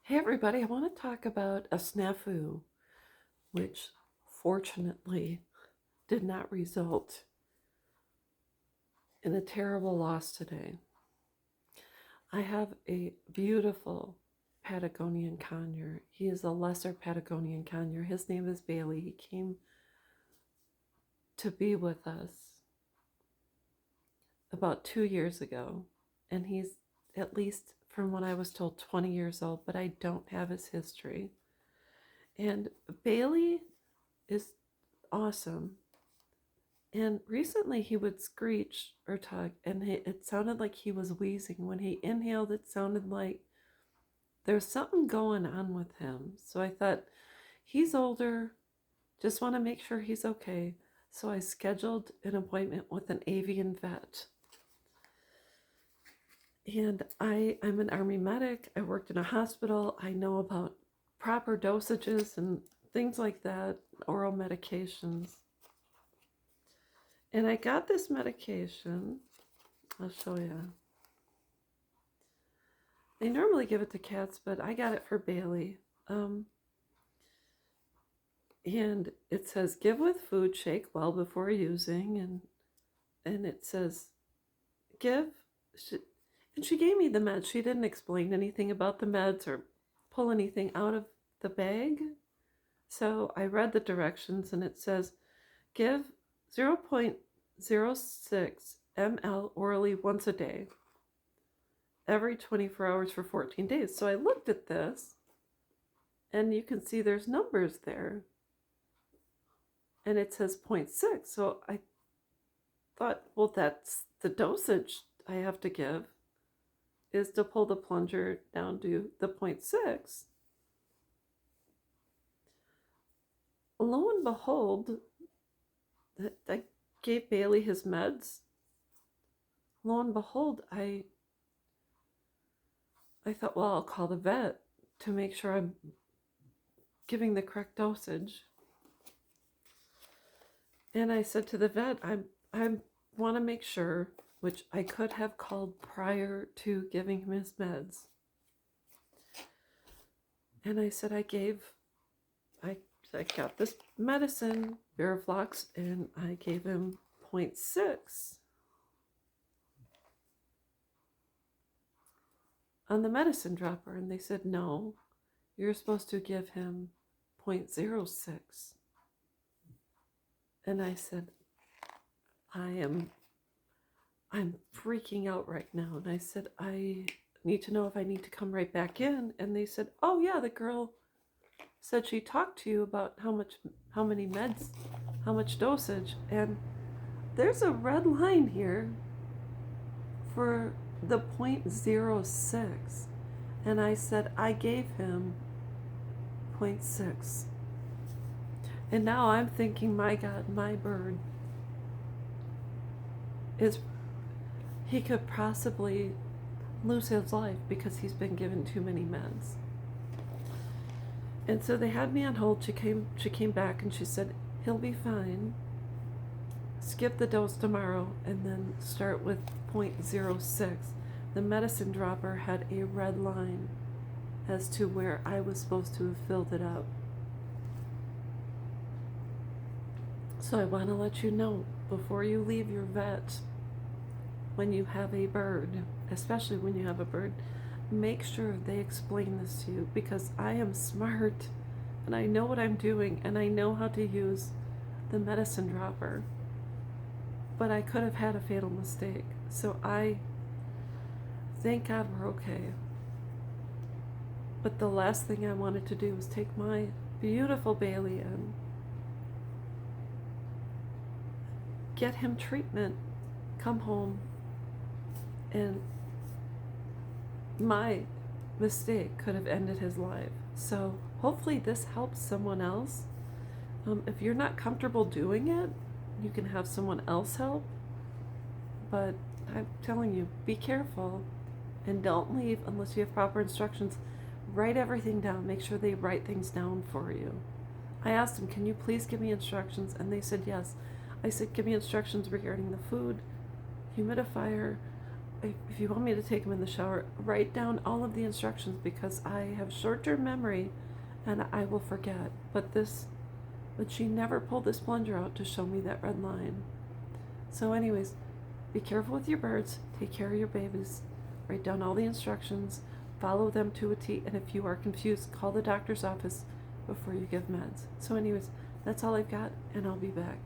Hey everybody, I want to talk about a snafu, which fortunately did not result in a terrible loss today. I have a beautiful Patagonian conure. He is a lesser Patagonian conure. His name is Bailey. He came to be with us about 2 years ago, and he's at least, from what I was told, 20 years old, but I don't have his history. And Bailey is awesome. And recently he would screech or tug, and it sounded like he was wheezing. When he inhaled, it sounded like there's something going on with him. So I thought, he's older, just want to make sure he's okay. So I scheduled an appointment with an avian vet. And I'm an Army medic. I worked in a hospital. I know about proper dosages and things like that, oral medications. And I got this medication. I'll show you. They normally give it to cats, but I got it for Bailey. And it says give with food, shake well before using, and it says give. And she gave me the meds. She didn't explain anything about the meds or pull anything out of the bag. So I read the directions, and it says give 0.06 ml orally once a day, every 24 hours for 14 days. So I looked at this, and you can see there's numbers there. And it says 0.6. So I thought, well, that's the dosage I have to give, is to pull the plunger down to the 0.6. Lo and behold, I gave Bailey his meds. Lo and behold, I thought, well, I'll call the vet to make sure I'm giving the correct dosage. And I said to the vet, I want to make sure, which I could have called prior to giving him his meds. And I said, I got this medicine, Veriflox, and I gave him 0.6 on the medicine dropper. And they said, no, you're supposed to give him 0.06. And I said, I'm freaking out right now. And I said, I need to know if I need to come right back in. And they said, oh yeah, the girl said she talked to you about how many meds, how much dosage. And there's a red line here for the 0.06. And I said, I gave him 0.6. And now I'm thinking, my God, my bird he could possibly lose his life because he's been given too many meds. And so they had me on hold. She came back and she said, he'll be fine. Skip the dose tomorrow and then start with 0.06. The medicine dropper had a red line as to where I was supposed to have filled it up. So I want to let you know, before you leave your vet, when you have a bird, especially when you have a bird, make sure they explain this to you, because I am smart and I know what I'm doing and I know how to use the medicine dropper. But I could have had a fatal mistake. So I thank God we're okay. But the last thing I wanted to do was take my beautiful Bailey in, get him treatment, come home, and my mistake could have ended his life. So hopefully this helps someone else. If you're not comfortable doing it, you can have someone else help. But I'm telling you, be careful and don't leave unless you have proper instructions. Write everything down. Make sure they write things down for you. I asked them, can you please give me instructions? And they said yes. I said, give me instructions regarding the food, humidifier, if you want me to take them in the shower, write down all of the instructions because I have short-term memory and I will forget. But she never pulled this plunger out to show me that red line. So anyways, be careful with your birds, take care of your babies, write down all the instructions, follow them to a T, and if you are confused, call the doctor's office before you give meds. So anyways, that's all I've got, and I'll be back.